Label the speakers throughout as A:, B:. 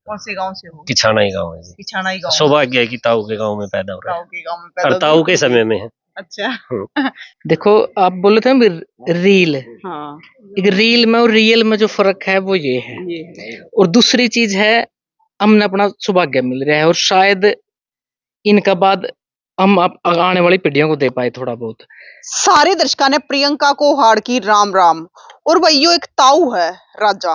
A: कौन से गांव से हो?
B: किछाना ही गांव है जी।
A: किछाना ही गांव।
B: सौभाग्य है कि ताऊ के गांव में पैदा हो रहा है।
A: ताऊ के गांव में पैदा
B: और ताऊ के समय में है।
A: अच्छा।
C: देखो आप बोले थे रील,
A: हाँ,
C: एक रील में और रियल में जो फर्क है वो ये है।
A: ये है।
C: और दूसरी चीज है हमने अपना सौभाग्य मिल रहा है और शायद इनका बाद हम आने वाली पीढ़ियों को दे पाए थोड़ा बहुत।
A: सारे दर्शकों ने प्रियंका को हार की राम राम। और भाइयों एक ताऊ है राजा,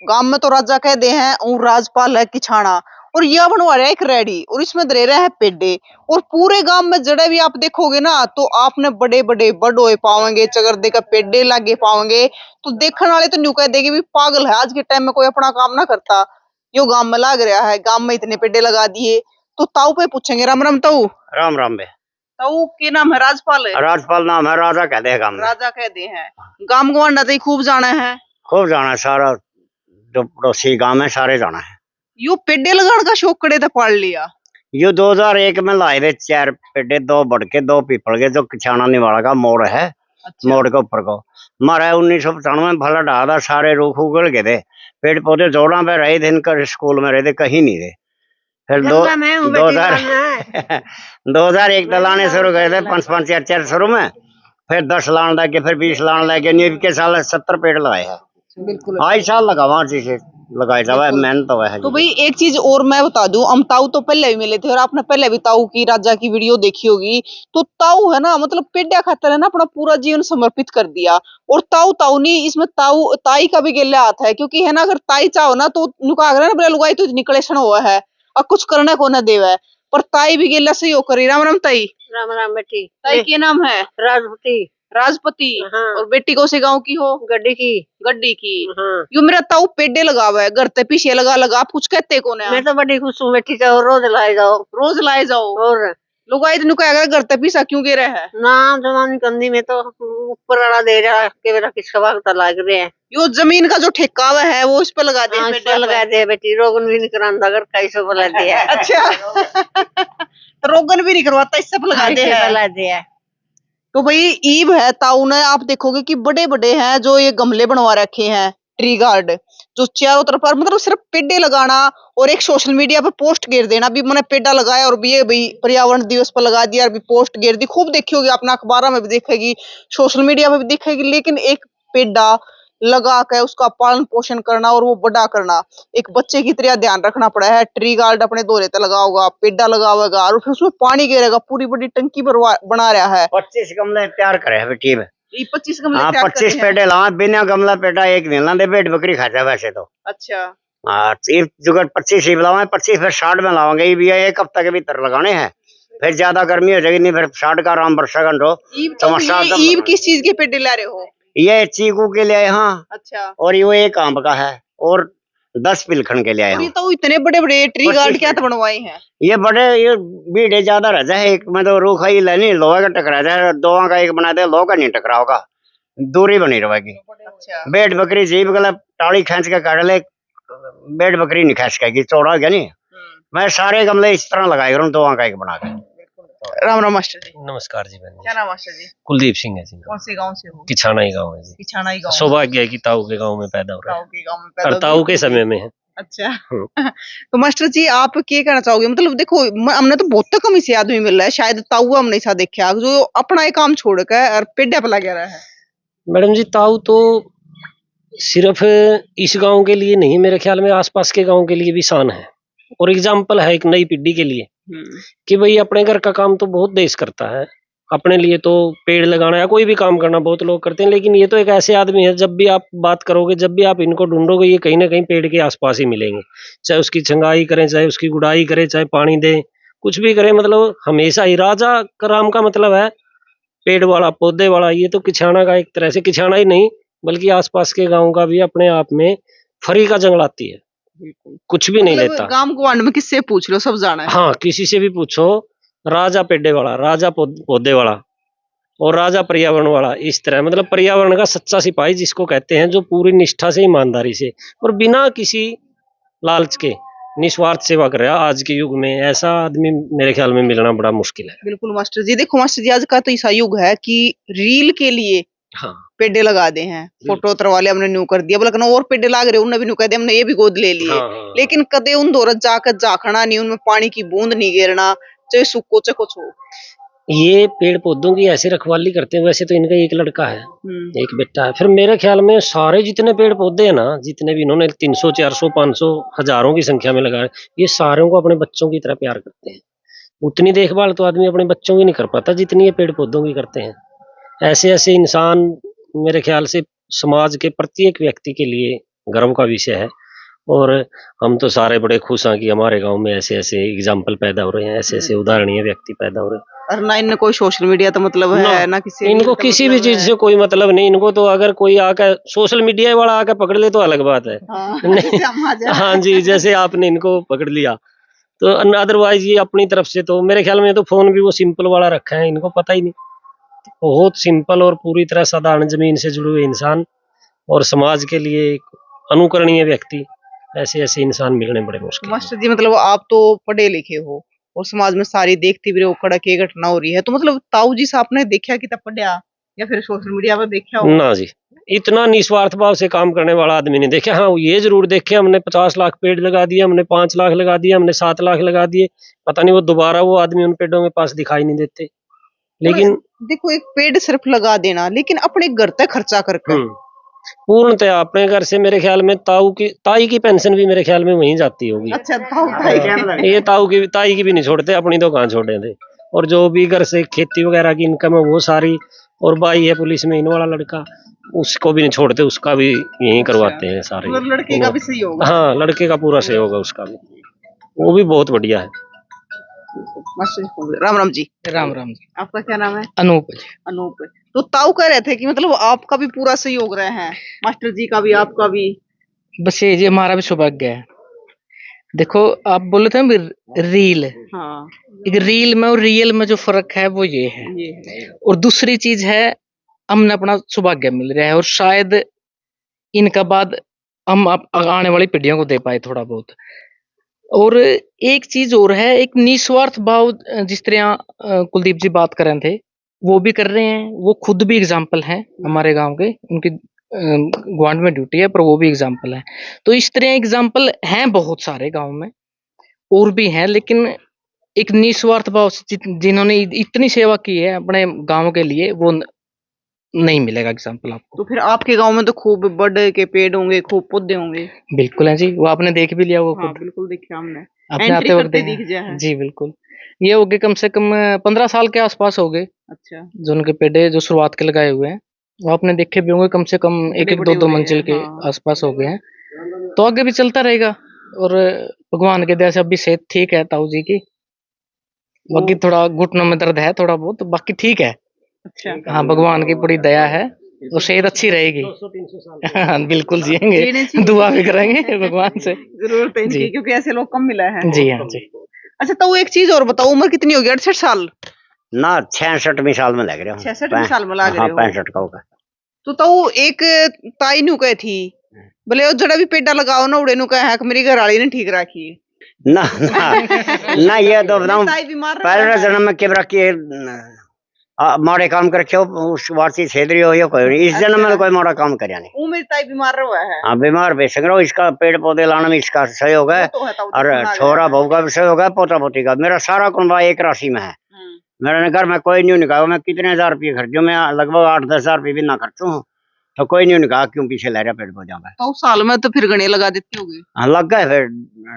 A: गांव में तो राजा कह दे हैं, और राजपाल है किछाना, और यह बनवा रहा है एक रेडी, और इसमें दे रहे हैं पेडे। और पूरे गांव में जड़े भी आप देखोगे ना तो आपने बड़े बड़े बड़ोए पाओगे, चगरदे का पेडे लागे पाओगे। तो देखने वाले तो न्यू कह देंगे भी पागल है, आज के टाइम में कोई अपना काम ना करता, यो गांव में लाग रहा है, गांव में इतने पेडे लगा दिए। तो ताऊ पे पूछेंगे। राम राम ताऊ।
D: राम राम बे।
A: ताऊ के नाम है राजपाल है?
D: राजपाल नाम है, राजा कहते हैं गांव में।
A: राजा कहते हैं। गांव गवांडा तो खूब जाना है।
D: खूब जाना है, सारा जो पड़ोसी गांव है सारे जाना है।
A: यो पेडे लगाने का शौक कड़े तो पाल लिया?
D: यो 2001 में लाए थे 4 पेड़े, 2 बड़के 2 पीपल के, जो किछाना निवाड़ा का मोड़ है।
A: अच्छा।
D: मोड़ के ऊपर को मारा 1995 में भला डाला, सारे रूख उगड़ गए थे, पेड़ पौधे जोड़ा पे रहे थे, इनका स्कूल में रहे थे, कहीं नहीं थे। फिर 2001 लाने शुरू करे थे, 5-5 4 शुरू में, फिर 10 लाने लगे, फिर 20 लाने लगे, न्यू के साल 70 पेड़ लगाए हैं।
A: बिल्कुल।
D: आज साल लगावा चीज लगाए जावा, मेहनत तो है।
A: तो भाई एक चीज और मैं बता दूं, हम ताऊ तो पहले भी मिले थे और आपने पहले भी ताऊ की राजा की वीडियो देखी होगी। तो ताऊ है ना, मतलब पेड़ा खातर है ना अपना पूरा जीवन समर्पित कर दिया। और ताऊ ताऊ नहीं, इसमें ताऊ ताई का भी गेले हाथ है, क्योंकि है ना अगर ताई चाहो ना तो नुका ना बड़ा लुगाई तो निकलेशन हुआ है और कुछ करने को न देवे, पर ताई भी गेला सही हो करी। राम राम ताई।
E: राम राम बेटी।
A: ताई के नाम है?
E: राजपति।
A: राजपति।
E: हाँ।
A: और बेटी कौन से गांव की हो?
E: गड्डी की।
A: गड्डी की।
E: हाँ।
A: यो मेरा ताऊ पेडे लगावा है, घर ते पीछे लगा लगा, आप कुछ कहते कौन है?
E: मैं तो बड़ी खुश हूँ बेटी, तो रोज लाए जाओ।
A: रोज लाए जाओ।
E: और
A: लुगाई तो कहेगा घर ते पीछा क्यों गिरे है?
E: ना जमानी कंदी में तो ऊपर वाला दे रहा के मेरा किसका वक्त लग रहे हैं।
A: यो जमीन का जो ठेका हुआ है वो इस पे लगा दे।
E: हाँ, इस पे लगा दे बेटी, रोगन भी नहीं करांदा, अगर कैसे बोला दिया।
A: अच्छा। रोगन भी नहीं करवाता, इससे पे लगा दे है।
E: लगा दिया।
A: तो भाई ईब है ताऊ ने, आप देखोगे कि बड़े बड़े हैं जो ये गमले बनवा रखे हैं, ट्री गार्ड, जो चारों तरफ पर मतलब सिर्फ पेड़े लगाना और एक सोशल मीडिया पे पोस्ट गिर देना। अभी मैंने पेड़ा लगाया और भी ये भाई पर्यावरण दिवस पर लगा दिया, अभी पोस्ट गिर दी, खूब देखी होगी आपने, अखबारों में भी देखेगी, सोशल मीडिया पे भी दिखेगी। लेकिन एक पेड़ा लगा के उसका पालन पोषण करना और वो बड़ा करना, एक बच्चे की तरह ध्यान रखना पड़ा है। ट्री गार्ड अपने दोरे पे लगा होगा, पेड़ा लगा होगा और फिर उसमें पानी गिरेगा, पूरी बड़ी टंकी बना रहा है।
D: 25 गमले तैयार करे है बेटी।
A: 25 गमले?
D: हाँ, 25 पेड़े लावा, बिना गमला पेड़ा एक नहीं लाते, पेट बकरी खाता वैसे तो।
A: अच्छा।
D: हाँ, जुगड़ 25 ही लावा, 25 फिर 60 में लावांगे, ये भी एक हफ्ता के भीतर लगाने हैं, फिर ज्यादा गर्मी हो जाएगी, नहीं फिर 60 का आराम वर्षा घंटो।
A: ईब किस चीज के पेड़े ला रहे हो?
D: ये चीकू के लिए। हाँ।
A: अच्छा।
D: और ये एक आम का है और 10 पिलखन के लिए आए।
A: ये तो इतने बड़े बड़े ट्री गार्ड क्या तो बनवाए हैं?
D: ये बड़े, ये बीड़े ज्यादा रहता है, एक में तो रूखा ही लेनी, लोहे का टकरा जाए, 2 का एक बना दे, लोहा का नहीं टकरा होगा, दूरी बनी रहेगी।
A: अच्छा।
D: बेट बकरी जीप गला टाली खींच के काट ले, बेट बकरी नहीं खींच के चौड़ा गया नहीं। मैं सारे गमले इस तरह लगाए करूँ, 2 का एक बना के।
A: राम राम मास्टर जी।
B: नमस्कार जी बहन।
A: क्या नाम मास्टर जी?
B: कुलदीप सिंह है जी।
A: कौन से गांव से हो?
B: किछाना ही गांव है जी।
A: किछाना ही गांव।
B: सौभाग्य है कि ताऊ के गांव में पैदा हो रहा है।
A: ताऊ के गांव में
B: और
A: पैदा
B: ताऊ के समय में है।
A: अच्छा। तो मास्टर जी आप क्या कहना चाहोगे? मतलब देखो हमने तो बहुत कम से आदमी मिल रहा है, शायद ताऊ हमने ऐसा देखा जो अपना एक काम छोड़ के और पेड़ा पे लगा रहा है।
B: मैडम जी ताऊ तो सिर्फ इस गांव के लिए नहीं, मेरे ख्याल में आसपास के गांव के लिए भी शान है और एग्जाम्पल है एक नई पीढ़ी के लिए कि भाई अपने घर का काम तो बहुत देश करता है, अपने लिए तो पेड़ लगाना या कोई भी काम करना बहुत लोग करते हैं, लेकिन ये तो एक ऐसे आदमी है, जब भी आप बात करोगे, जब भी आप इनको ढूंढोगे, ये कहीं ना कहीं पेड़ के आसपास ही मिलेंगे, चाहे उसकी छंगाई करें, चाहे उसकी गुड़ाई करें, चाहे पानी दें, कुछ भी करें, मतलब हमेशा ही राजा कराम का मतलब है पेड़ वाला, पौधे वाला। ये तो किछाना का एक तरह से, किछाना ही नहीं बल्कि आसपास के गाँव का भी अपने आप में फरी का जंगल आती है, कुछ भी नहीं लेता।
A: गांव गवांड में किससे पूछ लो सब जाना है।
B: हाँ, किसी से भी पूछो, राजा पेड़े वाला, राजा पौधे वाला और राजा पर्यावरण वाला, इस तरह मतलब पर्यावरण का सच्चा सिपाही जिसको कहते हैं, जो पूरी निष्ठा से, ईमानदारी से और बिना किसी लालच के निस्वार्थ सेवा कर रहा है। आज के युग में ऐसा आदमी मेरे ख्याल में मिलना बड़ा मुश्किल है।
A: बिल्कुल मास्टर जी। देखो मास्टर जी, आज का तो ऐसा युग है कि रील के लिए
B: हाँ
A: पेड़े लगा दे हैं, फोटो उतरवा लिया हमने, न्यू कर दिया, बोला और पेड़े लाग रहे उन्हें भी न्यू कर दिया, हमने ये भी गोद ले लिए।
B: हाँ।
A: लेकिन कदे उन दौरत जाकर झाखना नहीं, उनमें पानी की बूंद नहीं गिरना, चाहे सूखो चाहे कुछ हो।
B: ये पेड़ पौधों की ऐसी रखवाली करते हैं। वैसे तो इनका एक लड़का है, एक बेटा है। फिर मेरे ख्याल में सारे जितने पेड़ पौधे हैं ना, जितने भी इन्होंने 300 400 500 हजारों की संख्या में लगाए, ये सारों को अपने बच्चों की तरह प्यार करते हैं। उतनी देखभाल तो आदमी अपने बच्चों की नहीं कर पाता जितनी ये पेड़ पौधों की करते हैं। ऐसे ऐसे इंसान मेरे ख्याल से समाज के प्रत्येक व्यक्ति के लिए गर्व का विषय है। और हम तो सारे बड़े खुश हैं कि हमारे गांव में ऐसे ऐसे एग्जाम्पल पैदा हो रहे हैं, ऐसे ऐसे उदाहरणीय व्यक्ति पैदा हो रहे हैं।
A: और ना इनने कोई सोशल मीडिया तो मतलब है ना किसी,
B: इनको किसी भी चीज से कोई मतलब नहीं। इनको तो अगर कोई आकर सोशल मीडिया वाला आकर पकड़ ले तो अलग बात है। हाँ जी, जैसे आपने इनको पकड़ लिया तो अदरवाइज ये अपनी तरफ से तो मेरे ख्याल में तो फोन भी वो सिंपल वाला रखा है, इनको पता ही नहीं। बहुत सिंपल और पूरी तरह साधारण जमीन से जुड़े हुए इंसान और समाज के लिए एक अनुकरणीय व्यक्ति, ऐसे ऐसे इंसान मिलने बड़े मुश्किल।
A: मास्टर जी मतलब आप तो पढ़े लिखे हो और समाज में सारी देखती भी रहो कड़क ये घटना हो रही है, तो मतलब ताऊ जी से आपने देखा कि तब पढ़ा या फिर सोशल मीडिया पर देखा हो?
B: ना जी, इतना निस्वार्थ भाव से काम करने वाला आदमी नहीं देखा। हाँ ये जरूर देखे, हमने 50 लाख पेड़ लगा दिए, हमने 5 लाख लगा दिए, हमने 7 लाख लगा दिए, पता नहीं वो दोबारा वो आदमी उन पेड़ों के पास दिखाई नहीं देते। लेकिन
A: देखो एक पेड़ सिर्फ लगा देना, लेकिन अपने घर तक खर्चा करके
B: पूर्णतः अपने घर से मेरे ख्याल में ताई की पेंशन भी मेरे ख्याल में वहीं जाती होगी।
A: अच्छा ताऊ
B: ये ताई की भी नहीं छोड़ते, अपनी तो कहाँ छोड़े थे। और जो भी घर से खेती वगैरह की इनकम है वो सारी, और भाई है पुलिस में इन वाला लड़का, उसको भी नहीं छोड़ते, उसका भी यही करवाते हैं सारे।
A: लड़के का भी सही होगा?
B: हाँ लड़के का पूरा सहयोग है उसका भी, वो भी बहुत बढ़िया है।
A: राम राम जी।
C: राम राम जी।
A: आपका क्या नाम है?
C: अनूप जी।
A: अनूप। तो ताऊ कह रहे थे कि मतलब आपका भी पूरा सहयोग रहे हैं, मास्टर जी का भी आपका भी।
C: बस ये जी हमारा भी सौभाग्य है। देखो आप बोले थे रील,
A: हाँ।
C: एक रील में और रियल में जो फर्क है वो ये है। और दूसरी चीज है हमने अपना सौभाग्य मिल रहा है और शायद इनका बाद हम आने वाली पीढ़ियों को दे पाए थोड़ा बहुत। और एक चीज और है, एक निस्वार्थ भाव, जिस तरह कुलदीप जी बात कर रहे थे वो भी कर रहे हैं, वो खुद भी एग्जाम्पल हैं हमारे गांव के। उनकी ग्वांड में ड्यूटी है पर वो भी एग्जाम्पल है। तो इस तरह एग्जाम्पल हैं बहुत सारे गांव में और भी हैं, लेकिन एक निस्वार्थ भाव से जिन्होंने इतनी सेवा की है अपने गांव के लिए, वो नहीं मिलेगा एग्जाम्पल आपको।
A: तो फिर आपके गांव में तो खूब बड़े के पेड़ होंगे, खूब पौधे होंगे।
C: बिल्कुल है जी, वो आपने देख भी लिया वो खुद।
A: हाँ, बिल्कुल देखा हमने,
C: अपने आते वक्त दिख गया जी। बिल्कुल, ये हो गए कम से कम 15 साल के आसपास हो गए।
A: अच्छा।
C: जो उनके पेड़े जो शुरुआत के लगाए हुए हैं वो आपने देखे भी होंगे, कम से कम एक एक दो मंजिल के आसपास हो गए हैं। तो आगे भी चलता रहेगा और भगवान के दया से अभी सेहत ठीक है ताऊ जी की। बाकी थोड़ा घुटनों में दर्द है थोड़ा बहुत, बाकी ठीक है। अच्छा। हाँ भगवान की बड़ी दया है तो सेहत अच्छी रहेगी। 200-300 साल हाँ बिल्कुल जिएंगे, दुआ भी करेंगे भगवान से
A: जरूर जी, क्योंकि ऐसे लोग कम मिला है
C: जी। हाँ जी।
A: अच्छा तो एक चीज और बताओ, उम्र कितनी होगी? 68 साल
D: ना 66वीं साल में लग रहा हूँ।
A: 66वीं साल में लग रहे हो?
D: 65 का होगा।
A: तो एक ताई नु कही थी बोले वो जड़ा भी पेड़ा लगाओ ना उड़े नु कहा कि मेरी घर वाली ने ठीक रखी
D: ना ना ये तो बताऊं, पहले जन्म में केबरा के माड़े काम करके उस वार्षिक छेदरी हो या कोई नहीं, इस जन्म में कोई माड़ा काम करया नहीं।
A: वो मेरी ताई बीमार हुआ है।
D: हाँ बीमार बेशक रहो, इसका पेड़ पौधे लाने में इसका सहयोग है। और छोरा बहू का भी सहयोग है, पोता पोती का। मेरा सारा कुंबा एक राशि में है। मेरे घर में कोई नहीं निकाला, मैं कितने हजार रुपये खर्चू, मैं लगभग 8-10 हजार रुपये भी ना खर्चू हूँ, तो कोई नहीं निकाला क्यों पीछे ले रहा पेड़ पौधा में।
A: तो साल में तो फिर गणे लगा देती होगी?
D: हाँ लग गए, फिर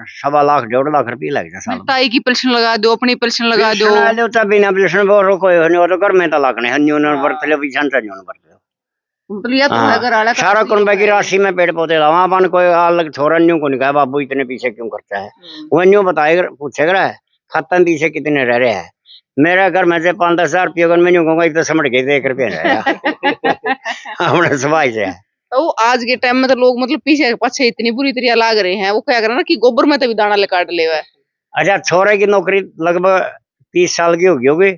D: 1.25 लाख 1.5 लाख रुपये लग जाए साल में।
A: ताई की पेंशन लगा दो, अपनी पेंशन लगा दो,
D: तब बिना पेंशन वो कोई नहीं, तो घर में तो लगने हन्यून बरत लो, पीछा बरत लो। सारा कुंबे की राशि में पेड़ पौधे लावा, अपन कोई अलग छोरा न्यू को निकाय बाबू इतने पीछे क्यों खर्चा है, वो न्यू बताएगा पूछेगा खाता में पीछे कितने रह रहे हैं। मेरे घर में से 5-10 हजार रुपये अगर मैं कहूँगा एक तो समझ गए 1 रुपये हमारे सवाई से है।
A: तो आज के टाइम में तो लोग मतलब पीछे पीछे इतनी बुरी तरह लाग रहे हैं, वो क्या कर रहे हैं ना कि गोबर में तो भी दाना ले काट ले हुआ है। अच्छा
D: छोरे की नौकरी लगभग 30 साल की होगी,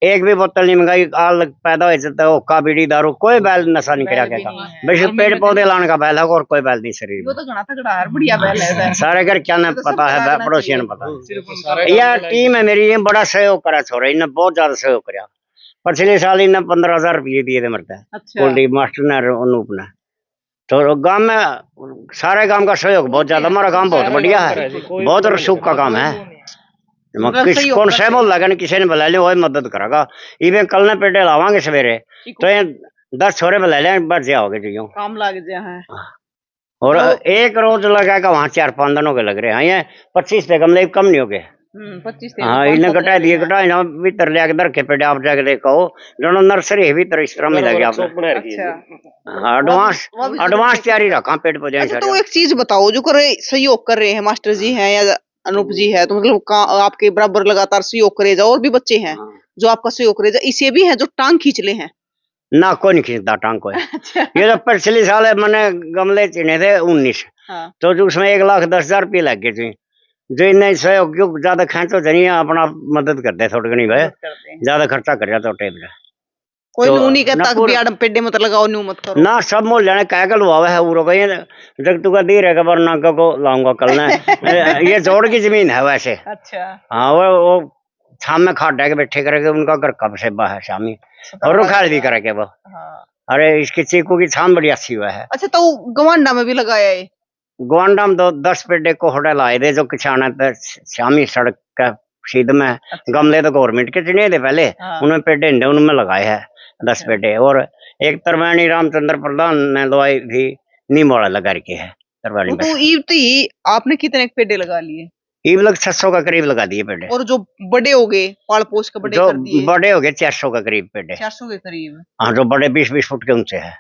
D: एक भी बोतल नहीं मंगाई, आल पैदा हो जाता है, हुक्का बीड़ी दारू, कोई बैल नशा नहीं करा के बेशक पेड़ पौधे लाने का बैल है और कोई बैल नहीं शरीर में।
A: वो तो घना तगड़ा है, बढ़िया बैल है।
D: सारे घर क्या न पता है, पड़ोसियों ने पता है। यह टीम है मेरी, ये बड़ा सहयोग करा छोरा, इन्हें बहुत ज्यादा सहयोग करा। पिछले साल इन्हें 15,000 रुपये दिए थे मरता है
A: अच्छा
D: कुलदीप मास्टर ने और अनूप ने। तो गांव में सारे गांव का सहयोग बहुत ज्यादा, हमारा काम बहुत बढ़िया है, बहुत और सुख का काम है। किस कौन से बोल लगा किसी ने बुला लिया, वही मदद करेगा। इवे कल ने पेटे लावांगे सवेरे तो ये 10 छोरे बुला लिया, बच जाओगे जी
A: काम लग गया है।
D: और एक रोज लगाएगा वहाँ 4-5 दिनों के लग रहे हैं। ये 25 पे गमले कम नहीं हो गए।
A: 25
D: हाँ इन्हें कटा दिए, कटा इन्हें भीतर ले दर के पेटे आप जाके देखो जो नर्सरी है भीतर इस तरह मिलेगी आपको।
A: अच्छा
D: एडवांस तैयारी रखा पेड़ पौधे।
A: अच्छा तो एक चीज बताओ, जो करे सहयोग कर रहे हैं मास्टर जी हैं या अनूप जी है, तो मतलब आपके बराबर लगातार सहयोग करे जाओ, और भी बच्चे हैं जो आपका सहयोग करे जाओ, इसे भी है जो टांग खींच ले हैं
D: ना, कोई नहीं खींचता टांग कोई। ये तो पिछले साल मैंने गमले चिने थे 19, तो जो उसमें 1,10,000 रुपये लग गए थे। जो इन्हें सहयोग ज्यादा खर्चा नहीं अपना मदद करते थोड़ी घनी भाई, ज्यादा खर्चा कर जाता टेप का
A: कोई नहीं कहता कि यार पेड़े मत लगाओ, न्यू मत करो
D: ना। सब मोहल्ले ने कह कर लुआ है वो कहीं जग तू का दी रहेगा वरना को लाऊंगा कल ने। ये जोड़ की जमीन है वैसे।
A: अच्छा
D: हाँ वो शाम में खाट के बैठे करेंगे, उनका घर कब से है शामी और रुखाल भी करेंगे वो। अरे इसकी चीकू की छाम बड़ी अच्छी हुआ है।
A: अच्छा तो गवांडा में भी लगाया है?
D: गवांडा में तो 10 पेड़े कोहड़े लाए थे जो किसान शामी सड़क का सीध में। गमले तो गवर्नमेंट के चुने थे पहले, उन्होंने पेड़े उनमें लगाए है 10 पेड़े। और एक तरवानी रामचंद्र प्रधान ने लवाई थी, नीम वाला लगा रखे है तरवानी में।
A: तो ईब थी आपने कितने पेड़े लगा लिए?
D: ईब लग 600 का करीब लगा दिए पेड़े।
A: और जो बड़े हो गए पाल पोष के बड़े
D: जो
A: कर दिए?
D: बड़े हो गए 400 का करीब पेड़े।
A: 400 के करीब?
D: हाँ जो बड़े 20-20 फुट के ऊंचे है,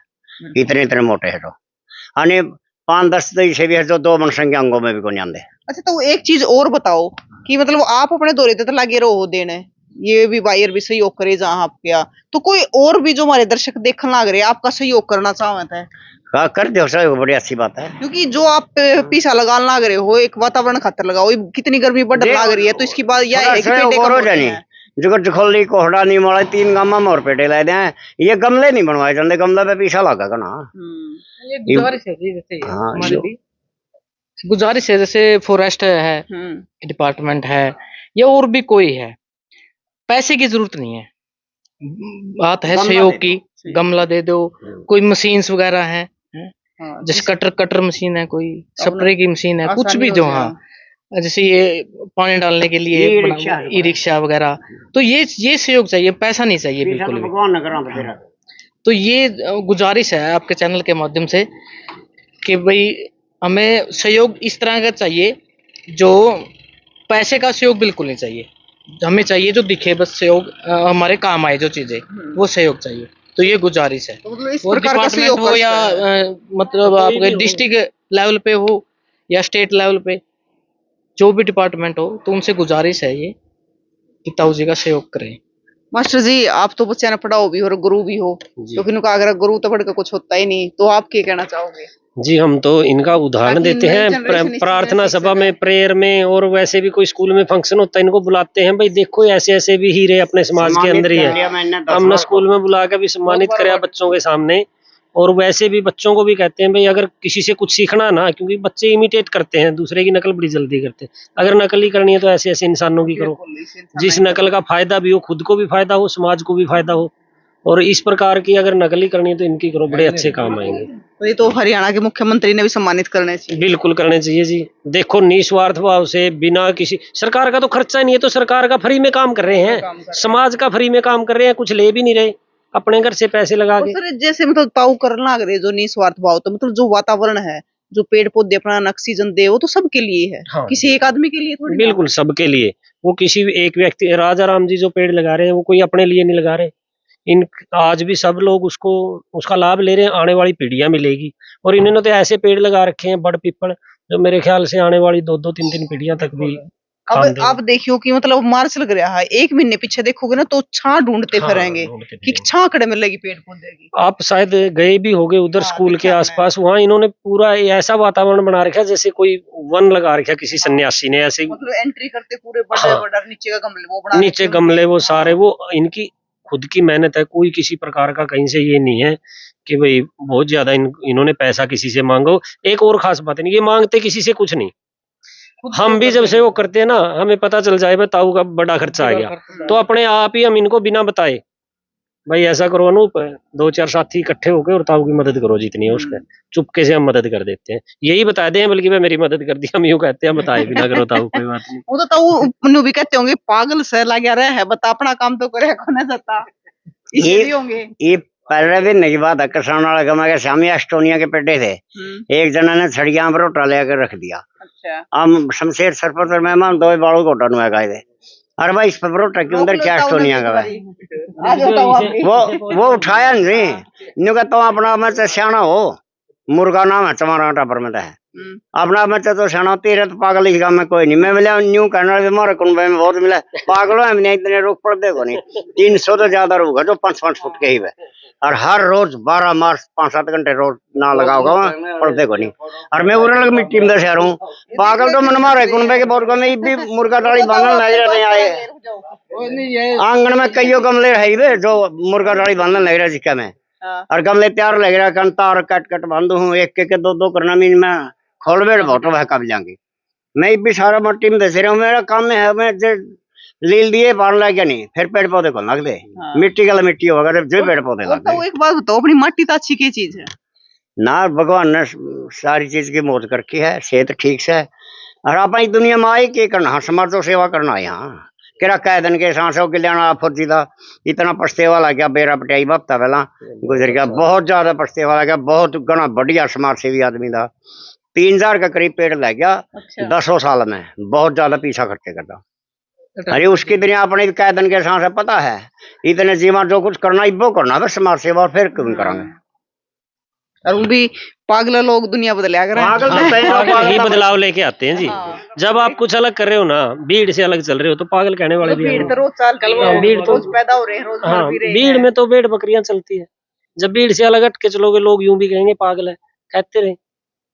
D: इतने इतने मोटे है। तो यानी 5-10 से भी है जो 2 मनसंख्या अंगों में भी को नहीं आते।
A: अच्छा तो एक चीज और बताओ कि मतलब आप अपने दौरे तो लगे रहो देने, ये भी बायर भी सहयोग करे जहाँ आप क्या, तो कोई और भी जो हमारे दर्शक देखने लग रहे आपका सहयोग करना चाहते हैं
D: कर दो सहयोग, बड़ी अच्छी बात है।
A: क्योंकि जो आप पीछा लगाने लग रहे हो एक वातावरण खातर लगाओ, कितनी गर्मी बढ़ लग रही है, तो इसकी बात यह है कि पेड़े कम होते हैं।
D: जुगर जखोली कोहड़ा नहीं मोड़ा 3 गांव में और पेड़े लाए हैं। ये गमले नहीं बनवाए जाते, गमले पे पीछा लगा ना।
C: ये गुजारिश है जी, जैसे हमारी भी गुजारिश है, जैसे फॉरेस्ट है डिपार्टमेंट है या और भी कोई है, पैसे की जरूरत नहीं है, बात है सहयोग की। गमला दे दो, कोई मशीन्स वगैरह है, जैसे कटर मशीन है, कोई स्प्रे की मशीन है, कुछ भी जो। हाँ जैसे ये पानी डालने के लिए ई रिक्शा वगैरह, तो ये सहयोग चाहिए, पैसा नहीं चाहिए बिल्कुल भी। तो ये गुजारिश है आपके चैनल के माध्यम से कि भाई हमें सहयोग इस तरह का चाहिए, जो पैसे का सहयोग बिल्कुल नहीं चाहिए, हमें चाहिए जो दिखे बस सहयोग, हमारे काम आए जो चीजें, वो सहयोग चाहिए। तो ये गुजारिश है,
A: तो
C: और डिपार्टमेंट हो या मतलब आपके डिस्ट्रिक्ट लेवल पे हो या स्टेट लेवल पे, जो भी डिपार्टमेंट हो, तो उनसे गुजारिश है ये कि ताऊ जी का सहयोग करें।
A: मास्टर जी आप तो बच्चे ने पढ़ाओ भी हो और गुरु भी हो, क्योंकि उनका अगर गुरु तो बढ़ के कुछ होता ही नहीं, तो आप क्या कहना चाहोगे?
B: जी हम तो इनका उदाहरण देते हैं प्रार्थना सभा में, प्रेयर में, और वैसे भी कोई स्कूल में फंक्शन होता है इनको बुलाते हैं, भाई देखो ऐसे ऐसे भी हीरे अपने समाज के अंदर ही है। हमने स्कूल में बुला के भी सम्मानित कराया बच्चों के सामने, और वैसे भी बच्चों को भी कहते हैं भाई अगर किसी से कुछ सीखना ना, क्योंकि बच्चे इमिटेट करते हैं, दूसरे की नकल बड़ी जल्दी करते हैं। अगर नकल ही करनी है तो ऐसे ऐसे इंसानों की करो जिस नकल का फायदा भी हो, खुद को भी फायदा हो, समाज को भी फायदा हो। और इस प्रकार की अगर नकली करनी है तो इनकी करो, बड़े अच्छे काम आएंगे।
A: तो ये तो हरियाणा के मुख्यमंत्री ने भी सम्मानित करने चाहिए।
B: बिल्कुल करने चाहिए जी। देखो निस्वार्थ भाव से, बिना किसी सरकार का तो खर्चा नहीं है, तो सरकार का फ्री में काम कर रहे हैं, समाज का फ्री में काम कर रहे हैं, कुछ ले भी नहीं रहे, अपने घर से पैसे लगा के।
A: सर जैसे मतलब ताऊ करना लग रहे जो निस्वार्थ भाव, तो मतलब जो वातावरण है, जो पेड़ पौधे अपना ऑक्सीजन दे, वो तो सबके लिए है। हाँ। किसी एक आदमी के लिए थोड़ी।
B: बिल्कुल सबके लिए। वो किसी एक व्यक्ति, राजा राम जी जो पेड़ लगा रहे हैं वो कोई अपने लिए नहीं लगा रहे, इन आज भी सब लोग उसका लाभ ले रहे हैं, आने वाली पीढ़ियां मिलेगी। और इन्होंने तो ऐसे पेड़ लगा रखे हैं बड़ पीपल, जो मेरे ख्याल से आने वाली 2-2, 3-3 पीढ़ियां तक भी।
A: अब आप देखियो कि मतलब मार्च लग रहा है, 1 महीने पीछे देखोगे ना तो छां ढूंढते फिरेंगे कि छां कड़े मिलेगी पेड़ पौधे की।
B: आप शायद गए भी होगे उधर स्कूल के आसपास, वहाँ इन्होंने पूरा ऐसा वातावरण बना रखा जैसे कोई वन लगा रखा किसी सन्यासी ने, ऐसे
A: मतलब एंट्री करते पूरे बड़े नीचे का गमले वो बना,
B: नीचे गमले वो सारे, वो इनकी खुद की मेहनत है, कोई किसी प्रकार का कहीं से ये नहीं है कि भाई बहुत ज्यादा इन्होंने पैसा किसी से मांगो। एक और खास बात नहीं, ये मांगते किसी से कुछ नहीं। हम भी जब से वो करते हैं ना, हमें पता चल जाए ताऊ का बड़ा खर्चा आ गया, तो अपने आप ही हम इनको बिना बताए भाई ऐसा करो अनूप, 2-4 साथी इकट्ठे होकर और ताऊ की मदद करो जितनी है उसका, चुपके से हम मदद कर देते हैं, यही बता दें बल्कि मैं मेरी मदद कर दी, हम यूं कहते हैं, बताए भी ना करो ताऊ, कोई बात नहीं।
A: वो तो ताऊ नु भी कहते होंगे पागल से लग रहा है, बता अपना काम तो करे को ना जाता, इसलिए होंगे।
D: ये पहले दिन की बात है, किसान वाला गमा के सामने एस्टोनिया के पेड्डे थे, एक जना ने छड़िया पर रोटा लेकर रख दिया।
A: अच्छा।
D: हम शमशेर सरपंच और मेहमान दो बाड़ू कोटा नुआ गए थे, अरे भाई इस पर रोटा के अंदर क्या एस्टोनिया का है, वो उठाया नहीं, न्यू कहता हूँ अपना में सियाना हो, मुर्गा नाम है चमारा टापर में है, अपना बच्चा तो सियाना तेरे तो पागल इस गाँव में कोई नहीं, मैं मिला न्यू कहना मारे कुंबे में बहुत मिला, पागलों है नहीं इतने रोक पड़ते को नहीं, 300 तो ज्यादा रोग है जो 5-5 फुट के ही है, और हर रोज 12 मार्च 5-7 घंटे रोज ना लगाओगा पड़ते को नहीं, और मैं उरे लग मिट्टी में शहर हूँ, पागल तो मन मारे कुंबे के बहुत में भी मुर्गा डाली बांधने लग रहे आए, आंगन में कईयों गमले है जो मुर्गा डाली बांधने लग रहा जिक्का में, और गमले तैयार लग रहा है, तार कट बांधू हूँ, एक के 2 करना मीन में खोल बेड़ बहुत वह कब जाएंगे, मैं भी सारा मट्टी में दस रहा हूँ, मेरा काम है मैं लील दिए बाढ़ लगे नहीं, फिर पेड़ पौधे को लग दे, मिट्टी का मिट्टी होगा जो पेड़ पौधे लग दे।
A: एक बात बताओ, अपनी मट्टी तो अच्छी की चीज है
D: ना, भगवान ने सारी चीज की मौज करके है, सेहत ठीक से, और आप इस दुनिया में आए के करना, समाज तो सेवा करना है यहाँ, किरा कह दिन के सांसों के लेना फौजी था, इतना पछतेवा लग गया, बेरा पटाई हफ्ता पहला गुजर गया, बहुत ज्यादा पछतेवा लग गया, बहुत घना बढ़िया समाज सेवी आदमी था, 3000 का करीब पेड़ लग गया। अच्छा। 10 साल में बहुत ज्यादा पीछा खर्चे करता, अरे उसकी दुनिया अपने कैदन के साथ पता है, इतने जीवन जो कुछ करना वो करना बस समाज सेवा, फिर क्यों करेंगे,
A: और वो भी पागल लोग दुनिया बदलिया कर
B: पागल ही बदलाव लेके आते हैं जी। जब आप कुछ अलग कर रहे हो ना, भीड़ से अलग चल रहे हो, तो पागल कहने वाले भी
A: भीड़ तो रोज पैदा हो रहे हैं, रोज
B: हाँ, भीड़ में तो भेड़ बकरियां चलती है, जब भीड़ से अलग हट के चलोगे लोग यूं भी कहेंगे पागल है, कहते रहे,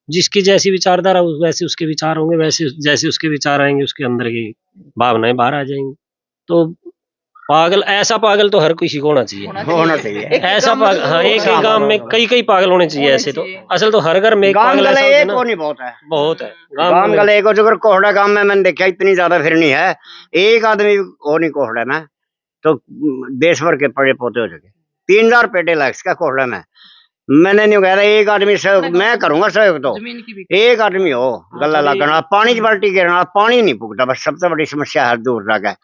B: जिसकी जैसी विचारधारा वैसे उसके विचार होंगे, वैसे जैसे उसके विचार आएंगे उसके अंदर की भावनाएं बाहर आ जाएंगी, तो पागल, ऐसा पागल तो हर किसी को होना चाहिए, ऐसा पागल, हाँ एक ही गांव में कई पागल होने चाहिए ऐसे, तो असल तो हर घर में एक पागल ऐसा होता है ना, बहुत है गांव गले एक जो कोहड़ा गांव में मैंने देखा इतनी ज्यादा फिरनी है, एक आदमी वो नहीं कोहड़ा में, तो देश भर के पड़े पोते हो चुके, 3000 पेटे लैक्स का कोहड़ा में, मैंने नहीं कहा एक आदमी सहयोग मैं करूंगा, सहयोग तो एक आदमी हो गला लगना, पानी की बाल्टी गिरना, पानी नहीं पुगता, बस सबसे बड़ी समस्या है दूर रह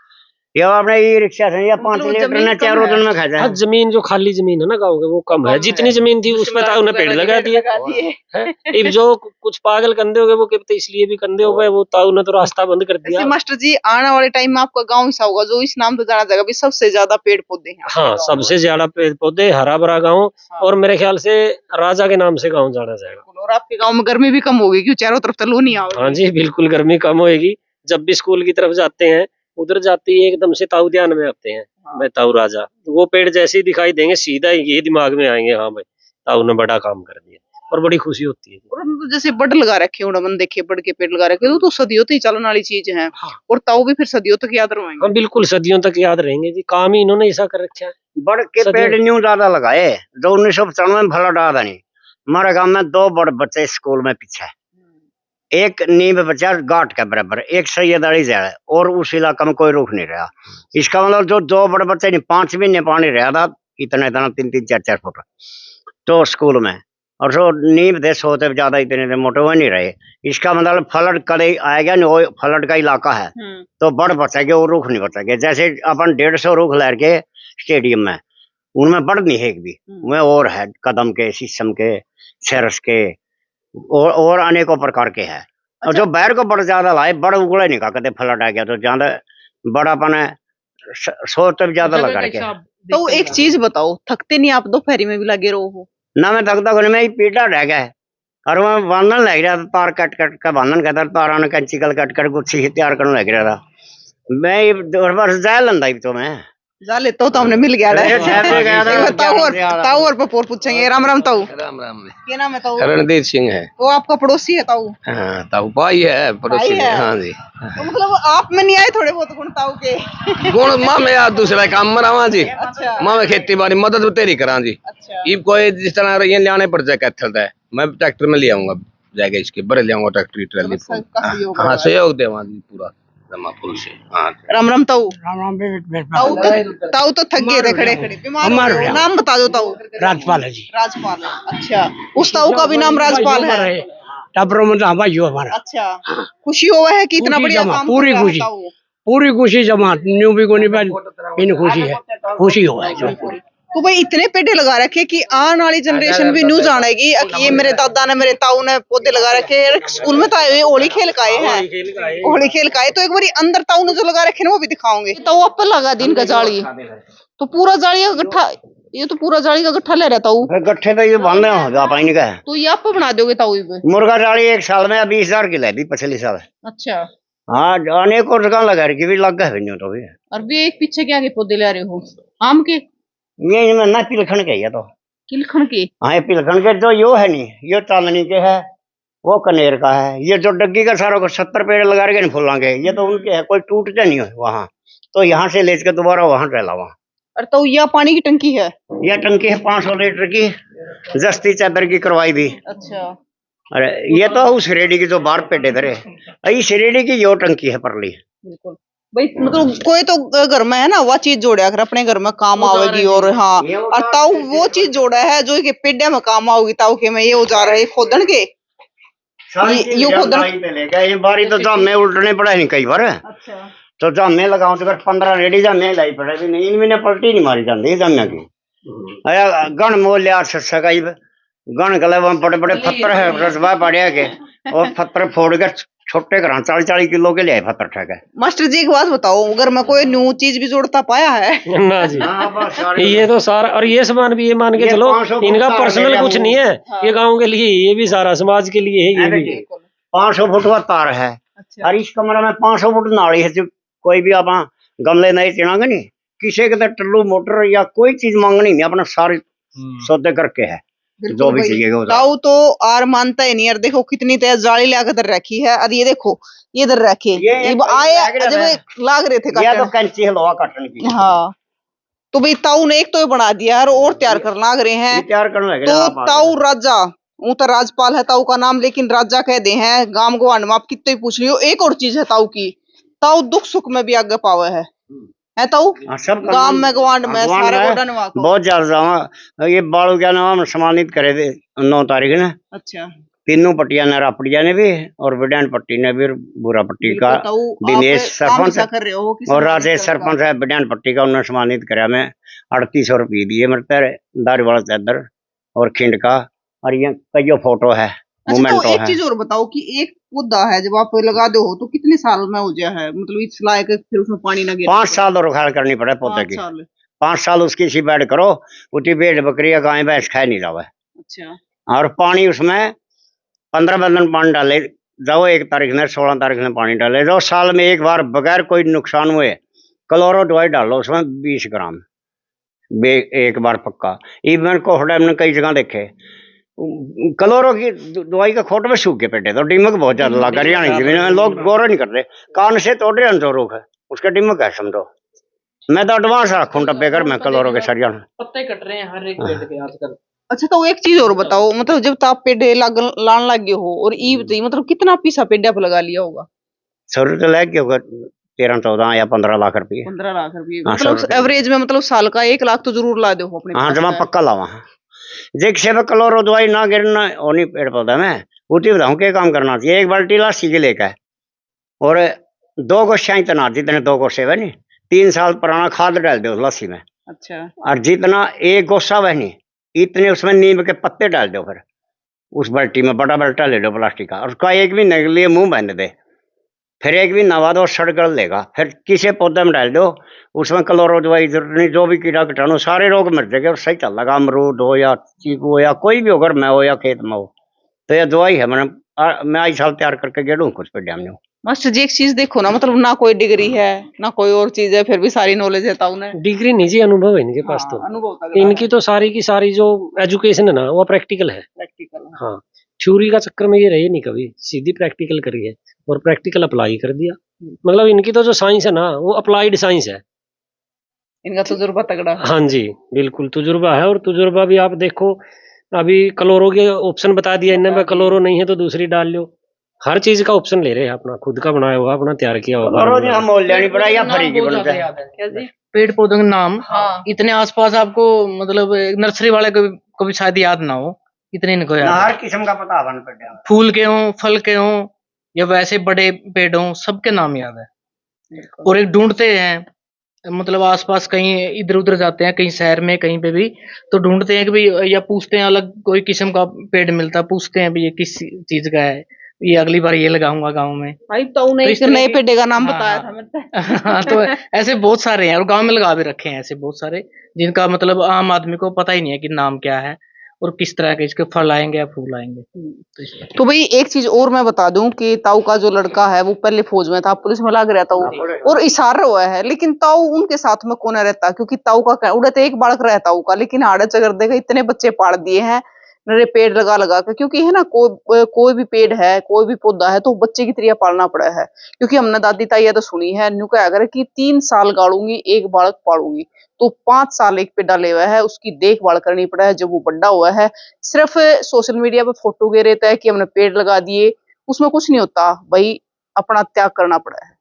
B: ये आपने ई रिक्शा से या 5 लीटर ने 4 दिन में खा जाए। जमीन जो खाली जमीन है ना गाँव के वो कम है, जितनी जमीन थी उसमें था उन्हें पेड़ लगा दिए, जो कुछ पागल कंधे हो गए वो कहते इसलिए भी कंधे हो गए, वो ताऊ ने तो रास्ता बंद कर दिया।
A: मास्टर जी आने वाले टाइम में आपका गाँव ऐसा होगा जो इस नाम से जाना जाएगा, सबसे ज्यादा पेड़ पौधे हैं।
B: हाँ सबसे ज्यादा पेड़ पौधे, हरा भरा गाँव, और मेरे ख्याल से राजा के नाम से गाँव जाना जाएगा।
A: और आपके गाँव में गर्मी भी कम होगी क्योंकि चारों तरफ तलो नहीं आओगे।
B: हाँ जी बिल्कुल गर्मी कम होगी, जब भी स्कूल की तरफ जाते हैं उधर जाते ही एकदम से ताऊ ध्यान में आते हैं, मैं ताऊ राजा, वो पेड़ जैसे ही दिखाई देंगे सीधा ये दिमाग में आएंगे, हाँ भाई ताऊ ने बड़ा काम कर दिया, और बड़ी खुशी होती है।
A: और तो जैसे बड़ लगा रखे उड़न देखे, बड़ के पेड़ लगा रखे तो सदियों तक चलने वाली चीज है, और ताऊ भी फिर सदियों तक याद रहेंगे।
B: हाँ बिल्कुल सदियों तक याद रहेंगे जी, काम ही इन्होंने ऐसा कर रखा है।
D: बड़ के पेड़ न्यू ज्यादा लगाए, जो 1995 में भला डाला नहीं, हमारे गाँव में 2 बड़ बच्चे स्कूल में पीछे, एक नींब बच्चा गाट के बराबर, एक सैयद अली है, और उस इलाका में कोई रुख नहीं रहा, इसका मतलब जो 2 बड़े बच्चे नहीं 5 महीने पानी रहा था, इतना 3-3, 4-4 फुट तो स्कूल में, और जो नींब थे सोते ज्यादा इतने मोटे वो नहीं रहे, इसका मतलब फ्लड कदे आएगा नहीं, फ्लड का इलाका है तो बड़ बचेगे, वो रुख नहीं बचेगे, जैसे अपन 150 रुख लहर के स्टेडियम में, उनमें बड़ नहीं है एक भी, उनमें और है कदम के, शीशम के, सेरस के, और अनेकों प्रकार के है। और जो बैर को बड़ ज्यादा लाए, बड़ उगड़े नहीं का कदे फ्लड आ गया तो ज्यादा बड़ापन है, सोच तक ज्यादा लगा रखे।
A: तो एक चीज बताओ, थकते नहीं आप दोपहरी में भी लगे रहो?
D: ना मैं थकता को नहीं, मैं पीटा रह गया और वह बांधन लग रहा था, तार कट का बांधन कहता, तारा ने कैंची कट गुच्छी तैयार करने लग रहा था, मैं जाए लंदा तो मैं
A: जा लेता हूँ, तो हमने मिल गया ताऊ और पपोर पूछेंगे। राम राम ताऊ।
F: राम राम।
A: क्या नाम है ताऊ?
F: रणदीप सिंह है।
A: वो आपका पड़ोसी है ताऊ?
F: हाँ ताऊ भाई है, पड़ोसी है। हाँ जी।
A: तो मतलब आप में नहीं आए थोड़े बहुत गुण ताऊ के?
F: गुण माँ में यार दूसरा काम मरावा जी।
A: अच्छा।
F: माँ में खेती बाड़ी मदद तेरी करा जी।
A: अच्छा।
F: ये कोई जिस तरह ये लाने पड़ जाए कैथल है, मैं ट्रैक्टर में ले आऊंगा, जाएगा इसके बड़े ले आऊंगा ट्रैक्टर ट्रैली। हाँ सहयोग देवा जी पूरा। रमा फूल से। हाँ
A: राम राम ताऊ।
G: राम राम
A: ताऊ तो थक गए थे खड़े खड़े, बीमार हो गए हो। नाम बता दो ताऊ।
G: राजपाल है जी।
A: राजपाल है, अच्छा। उस ताऊ का भी नाम राजपाल है।
G: टाबरों में तो भाई हमारा।
A: अच्छा, खुशी हुआ है कि इतना
G: खुशी
A: बढ़िया
G: जमा,
A: काम
G: पूरी
A: कर रहा है
G: खुशी।
A: ताऊ।
G: पूरी खुशी जमा, न्यू भी कोनी पर इन खुशी है, खुशी हुआ है।
A: तो भाई इतने पेड़े लगा रखे कि आने वाली जनरेशन भी न्यू जानेगी कि ये मेरे दादा ने, मेरे ताऊ ने पौधे लगा रखे। स्कूल में तो आए हुए होली खेल का आए हैं, होली खेल का आए, तो एक बार अंदर ताऊ ने जो लगा रखे ना वो भी दिखाओगे। ताऊ आप लगा दिन का जाली, तो पूरा जाली का गट्ठा, ये तो पूरा जाली का गट्ठा ले रहा ताऊ।
D: गट्ठे तो ये बांधना होगा पानी का।
A: तो ये आप बना दोगे ताऊ ये?
D: मुर्गा जाली एक साल में 20,000 की लाई थी पिछले साल।
A: अच्छा,
D: हाँ अनेक और जगह लगा रखी भी लग गए तो भी।
A: और भी एक पीछे क्या के पौधे ले रहे हो? आम के?
D: ये मैं ना पिलखन के है तो।
A: किलखन के?
D: हाँ ये पिलखन के जो यो है नहीं, ये चांदनी के है, वो कनेर का है। ये जो डग्गी का सारा को 70 पेड़ लगा रखे फूलांगे, ये तो उनके है, कोई टूटते नहीं है वहाँ। तो यहाँ से ले के दोबारा वहाँ चला वहाँ।
A: और तो यह पानी की टंकी है?
D: यह टंकी है 500 लीटर की, जस्ती चादर की करवाई भी।
A: अच्छा,
D: अरे ये तो उस रेडी की जो बाहर पेटे धरे, इस रेडी की यो टंकी है परली।
A: बिल्कुल भाई, मतलब कोई तो घर में है ना वह चीज जोड़ा कर अपने घर में काम आवेगी। और हाँ, और ताऊ वो चीज जोड़ा है जो कि पेड़े में काम आओगी। ताऊ के में ये औजार है खोदन के,
D: ये खोदन ये बारी तो जाम में उल्टने पड़ा नहीं कई बार।
A: अच्छा,
D: तो जामे लगाओ तो 15 रेडी जामे लाई पड़े भी नहीं, इनमें पलटी नहीं मारी जाती जामे की। अया गण मोल लिया सगाई गण गले वहां बड़े बड़े पत्थर है रसबा पड़िया के, और पत्थर फोड़ के छोटे घर 40-40 किलो के लिए पत्थर ठगे।
A: मास्टर जी एक बात बताओ, अगर मैं कोई न्यू चीज भी जोड़ता पाया है?
B: ना जी, ये तो सारा, और ये सामान भी ये मान के चलो इनका पर्सनल कुछ नहीं है, ये गांव के लिए, ये भी सारा समाज के लिए है। ये भी
D: 500 फुट का तार है। और इस कमरे में 500 फुट नाली है। कोई भी आप गमले नहीं चिनागे नहीं, किसी के टल्लू मोटर या कोई चीज मांगनी नहीं, अपना सारे सौदे करके है जो भी चाहिए।
A: ताऊ तो आर मानता ही नहीं यार। देखो कितनी तेज जाली लाकर रखी है। अब ये देखो ये इधर रखे, ये आए जब लाग रहे थे
D: ये तो कैंची है लोहा काटने की।
A: हाँ, तो भाई ताऊ ने एक तो बना दिया और तैयार कर लाग रहे हैं।
D: तैयार करने लगे
A: तो ताऊ राजा, वो तो राजपाल है ताऊ का नाम, लेकिन राजा कह दे हैं गांव गवांड में। आप कितने पूछ लियो। एक और चीज है ताऊ की, ताऊ दुख सुख में भी आगे पावे है ताऊ।
D: सब
A: गांव में गवांड में सारे को
D: बहुत ज्यादा। ये बालू क्या नाम सम्मानित करे थे 9 तारीख ने।
A: अच्छा,
D: तीनों पट्टिया ने, रापड़िया ने भी और विडान पट्टी ने भी, बुरा पट्टी का दिनेश सरपंच और राजेश सरपंच है विडान पट्टी का, उन्होंने सम्मानित कराया। मैं 3800 रुपये दिए मेरे दारी वाला चादर और खिंड का, और ये कई फोटो है।
A: अच्छा, तो एक चीज और बताओ कि एक पौधा है जब आप लगा दो तो कितने साल में हो जाए है? मतलब इस लायक फिर उसमें पानी ना गिरे?
D: 5 साल और ख्याल करनी पड़े पौधे की। 5 साल उसकी इसी बैठ करो, उठी भेड़ बकरी या गाय भैंस खाए नहीं जावे।
A: अच्छा,
D: और पानी उसमें 15 दिन पानी डाले जाओ। 1 तारीख ने 16 तारीख ने पानी डाले जाओ। साल में एक बार बगैर कोई नुकसान हुए क्लोरो दवाई डालो उसमें 20 ग्राम एक बार पक्का। इवन कोहड़ा हमने कई जगह देखे क्लोरो की दवाई का खोट में सूख के पेटे, तो डिमक बहुत ज्यादा लगा। हरियाणा की लोग गौर नहीं करते, कान से तोड़ रहे हैं रोग है उसका डिमक है समझो। मैं तो एडवांस रखूं डब्बे घर में क्लोरो के सरिया
C: पत्ते कट रहे हैं हर एक पेड़ के आजकल।
A: अच्छा, तो एक चीज और बताओ, मतलब जब आप पेड़े लान लग गए हो और ई बताइए, मतलब कितना पीसा पेड़े पे लगा लिया होगा?
D: सर तो लग गया होगा 13-14 या 15 लाख रुपये।
A: 15 लाख रुपये मतलब एवरेज में, मतलब साल का 1 लाख तो जरूर ला दो अपने।
D: हाँ जमा पक्का लावा। जिससे में क्लोरो दवाई ना गिरना होनी पेड़ पौधा में, उठी बताऊँ क्या काम करना चाहिए। 1 बाल्टी लासी के लेकर और 2 गोशाई तना, जितने 2 गोशे है नहीं, 3 साल पुराना खाद डाल दो लस्सी में।
A: अच्छा,
D: और जितना 1 गोसा वह नहीं, इतने उसमें नीम के पत्ते डाल दो। फिर उस बाल्टी में बड़ा बाल्टा ले लो प्लास्टिक का, उसका 1 महीने के लिए मुंह बांध दे, फिर 1 महीना बाद वो सड़गड़ लेगा। फिर किसी पौधे में डाल दो, उसमें क्लोरो दवाई जरूरत नहीं, जो भी कीड़ा कीटाणु सारे रोग मर जाएंगे और सही चल लगा। अमरूद हो या चीकू हो या कोई भी हो, घर में हो या खेत में हो, तो यह दवाई है। मैं आई साल तैयार करके गेड़ू कुछ पे डैम।
A: मास्टर जी एक चीज देखो ना, मतलब ना कोई डिग्री है ना कोई और चीज है, फिर भी सारी नॉलेज है ताऊ ने।
B: डिग्री नहीं जी, अनुभव है इनके पास। तो
A: अनुभव
B: इनकी तो सारी की सारी जो एजुकेशन है ना वो प्रैक्टिकल है। हाँ, थ्योरी का चक्कर में ये रहे नहीं कभी, सीधी प्रैक्टिकल करी है और प्रैक्टिकल अप्लाई कर दिया। मतलब इनकी तो जो साइंस है ना वो अप्लाइड साइंस है।
A: इनका तजुर्बा तगड़ा।
B: हाँ जी बिल्कुल तजुर्बा है। और तजुर्बा भी आप देखो, अभी क्लोरो के ऑप्शन बता दिया इनने, क्लोरो नहीं है तो दूसरी डाल लो। हर चीज का ऑप्शन ले रहे हैं, अपना खुद का बनाया हुआ, अपना तैयार किया हुआ
D: और यहाँ मोल लेनी पड़ा या फ्री की बनता है।
C: पेड़ पौधों के नाम इतने आसपास आपको मतलब नर्सरी वाले को भी शायद याद ना हो, इतने इनको याद है।
D: हर किस्म का पता बन पड़ा।
C: फूल के हों, फल के हों या वैसे बड़े पेड़ हों, सबके नाम याद है। और एक ढूंढते हैं, मतलब आसपास कहीं इधर उधर जाते हैं, कहीं शहर में कहीं पे भी, तो ढूंढते हैं कि भाई, या पूछते हैं, अलग कोई किस्म का पेड़ मिलता, पूछते हैं भाई ये किस चीज का है, ये अगली बार ये लगाऊंगा गाँव में।
A: भाई तो उन्हें
C: तो
A: एक
C: इस तरह
A: नए
C: के-
A: पेड़े का नाम
C: हाँ,
A: बताया
C: हाँ।
A: था मैंने।
C: हाँ, तो ऐसे बहुत सारे हैं और गांव में लगा भी रखे हैं ऐसे बहुत सारे, जिनका मतलब आम आदमी को पता ही नहीं है कि नाम क्या है और किस तरह के इसके फल आएंगे या फूल आएंगे।
A: तो भाई एक चीज और मैं बता दूं कि ताऊ का जो लड़का है वो पहले फौज में था, पुलिस में लग रहा था वो, और इशार हुआ है, लेकिन ताऊ उनके साथ में कौन रहता, क्योंकि ताऊ का उड़े तो एक बालक रहता ताऊ का, लेकिन आड़े चगर देखा इतने बच्चे पाड़ दिए हैं नरे पेड़ लगा लगा के, क्योंकि है ना कोई भी पेड़ है, कोई भी पौधा है तो बच्चे की तरह पालना पड़ा है। क्योंकि हमने दादी ताइया तो सुनी है, न्यू क्या अगर कि 3 साल गाड़ूंगी एक बालक पालूंगी, तो 5 साल एक पे डाले हुआ है, उसकी देखभाल करनी पड़ा है जब वो बड़ा हुआ है। सिर्फ सोशल मीडिया पे फोटो गे रहता है कि हमने पेड़ लगा दिए, उसमें कुछ नहीं होता भाई, अपना त्याग करना पड़ा है।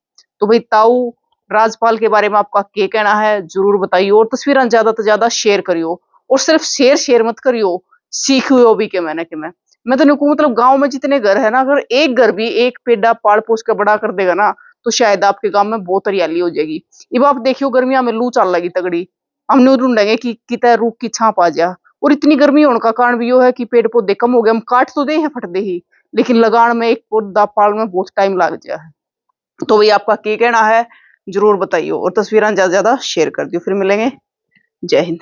A: तो भाई ताऊ राजपाल के बारे में आपका क्या कहना है जरूर बताइए, और तस्वीरें ज्यादा से ज्यादा शेयर करियो, और सिर्फ शेयर मत करियो, सीखियो भी के मैंने कि मैं तो नहीं कहूं, मतलब गांव में जितने घर है ना, अगर एक घर भी एक पेड़ा पाल पोस के बड़ा कर देगा ना, तो शायद आपके गांव में बहुत हरियाली हो जाएगी। अब आप देखियो गर्मियां में लू चल लगी तगड़ी, हमने ढूंढेंगे कि कितना रूख की छाप आ जा, और इतनी गर्मी होने का कारण भी यो है कि पेड़ पौधे कम हो गए, हम काट तो दे हैं फटते ही, लेकिन लगान में एक पौधा पाल में बहुत टाइम लग जाए है। तो भाई आपका क्या कहना है जरूर बताइए, और तस्वीरें ज्यादा से ज्यादा शेयर कर दियो। फिर मिलेंगे, जय हिंद।